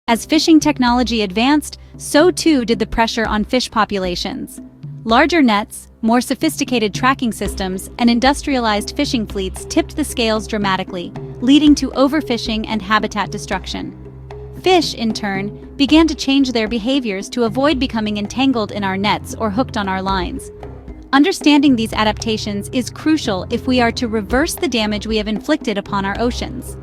As fishing technology advanced, so too did the pressure on fish populations. Larger nets, more sophisticated tracking systems, and industrialized fishing fleets tipped the scales dramatically, leading to overfishing and habitat destruction. Fish, in turn, began to change their behaviors to avoid becoming entangled in our nets or hooked on our lines. Understanding these adaptations is crucial if we are to reverse the damage we have inflicted upon our oceans.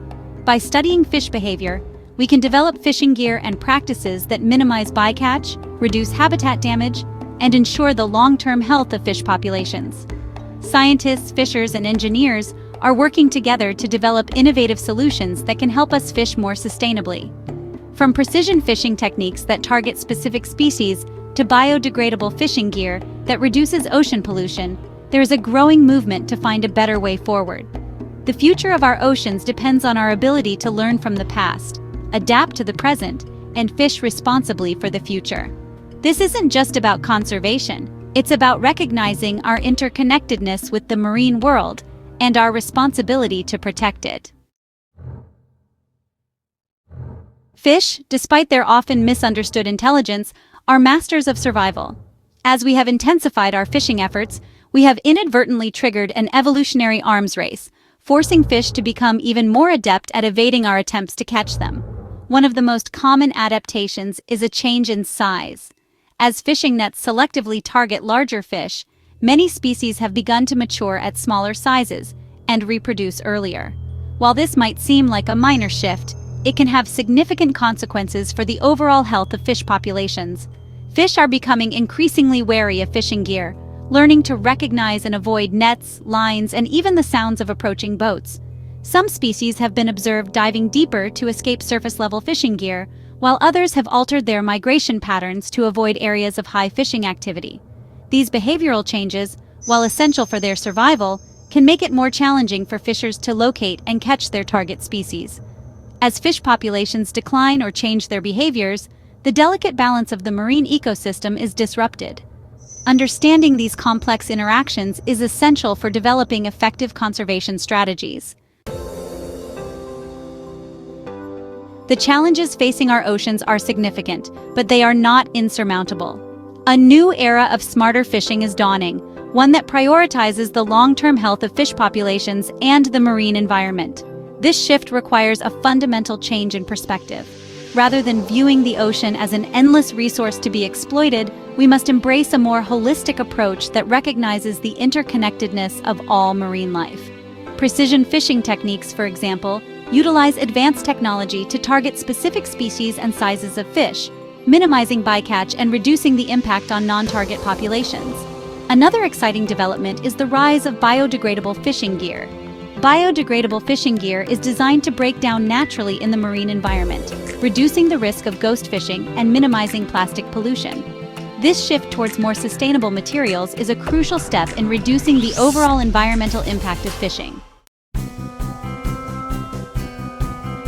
By studying fish behavior, we can develop fishing gear and practices that minimize bycatch, reduce habitat damage, and ensure the long-term health of fish populations. Scientists, fishers, and engineers are working together to develop innovative solutions that can help us fish more sustainably. From precision fishing techniques that target specific species to biodegradable fishing gear that reduces ocean pollution, there is a growing movement to find a better way forward. The future of our oceans depends on our ability to learn from the past, adapt to the present, and fish responsibly for the future. This isn't just about conservation, it's about recognizing our interconnectedness with the marine world and our responsibility to protect it. Fish, despite their often misunderstood intelligence, are masters of survival. As we have intensified our fishing efforts, we have inadvertently triggered an evolutionary arms race, forcing fish to become even more adept at evading our attempts to catch them. One of the most common adaptations is a change in size. As fishing nets selectively target larger fish, many species have begun to mature at smaller sizes and reproduce earlier. While this might seem like a minor shift, it can have significant consequences for the overall health of fish populations. Fish are becoming increasingly wary of fishing gear, learning to recognize and avoid nets, lines, and even the sounds of approaching boats. Some species have been observed diving deeper to escape surface-level fishing gear, while others have altered their migration patterns to avoid areas of high fishing activity. These behavioral changes, while essential for their survival, can make it more challenging for fishers to locate and catch their target species. As fish populations decline or change their behaviors, the delicate balance of the marine ecosystem is disrupted. Understanding these complex interactions is essential for developing effective conservation strategies. The challenges facing our oceans are significant, but they are not insurmountable. A new era of smarter fishing is dawning, one that prioritizes the long-term health of fish populations and the marine environment. This shift requires a fundamental change in perspective. Rather than viewing the ocean as an endless resource to be exploited, we must embrace a more holistic approach that recognizes the interconnectedness of all marine life. Precision fishing techniques, for example, utilize advanced technology to target specific species and sizes of fish, minimizing bycatch and reducing the impact on non-target populations. Another exciting development is the rise of biodegradable fishing gear. Biodegradable fishing gear is designed to break down naturally in the marine environment, reducing the risk of ghost fishing and minimizing plastic pollution. This shift towards more sustainable materials is a crucial step in reducing the overall environmental impact of fishing.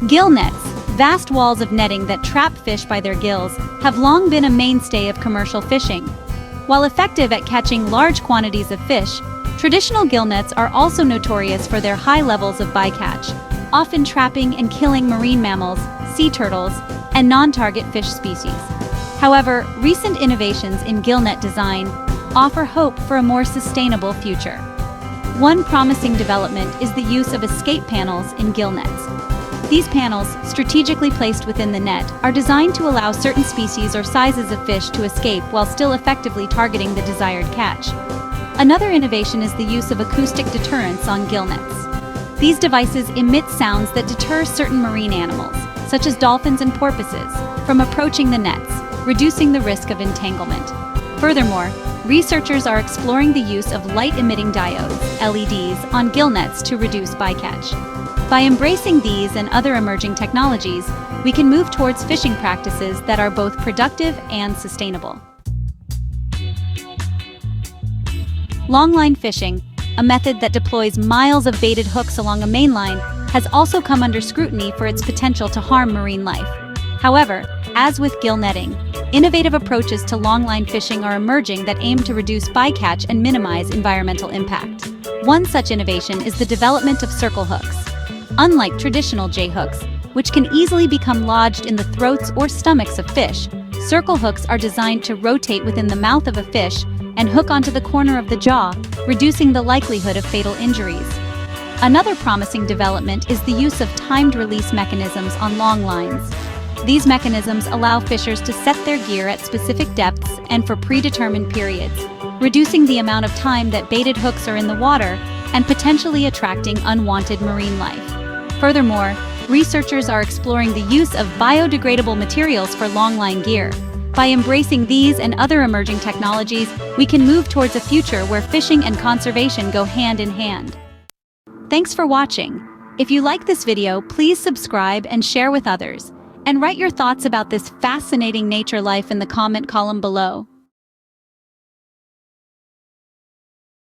Gill nets, vast walls of netting that trap fish by their gills, have long been a mainstay of commercial fishing. While effective at catching large quantities of fish, traditional gill nets are also notorious for their high levels of bycatch, often trapping and killing marine mammals, sea turtles, and non-target fish species. However, recent innovations in gill net design offer hope for a more sustainable future. One promising development is the use of escape panels in gill nets. These panels, strategically placed within the net, are designed to allow certain species or sizes of fish to escape while still effectively targeting the desired catch. Another innovation is the use of acoustic deterrents on gill nets. These devices emit sounds that deter certain marine animals, such as dolphins and porpoises, from approaching the nets, reducing the risk of entanglement. Furthermore, researchers are exploring the use of light-emitting diodes, LEDs, on gill nets to reduce bycatch. By embracing these and other emerging technologies, we can move towards fishing practices that are both productive and sustainable. Longline fishing, a method that deploys miles of baited hooks along a main line, has also come under scrutiny for its potential to harm marine life. However, as with gill netting, innovative approaches to longline fishing are emerging that aim to reduce bycatch and minimize environmental impact. One such innovation is the development of circle hooks. Unlike traditional J-hooks, which can easily become lodged in the throats or stomachs of fish. Circle hooks are designed to rotate within the mouth of a fish and hook onto the corner of the jaw, reducing the likelihood of fatal injuries. Another promising development is the use of timed release mechanisms on long lines. These mechanisms allow fishers to set their gear at specific depths and for predetermined periods, reducing the amount of time that baited hooks are in the water and potentially attracting unwanted marine life. Furthermore, researchers are exploring the use of biodegradable materials for longline gear. By embracing these and other emerging technologies, we can move towards a future where fishing and conservation go hand in hand. Thanks for watching. If you like this video, please subscribe and share with others. And write your thoughts about this fascinating nature life in the comment column below.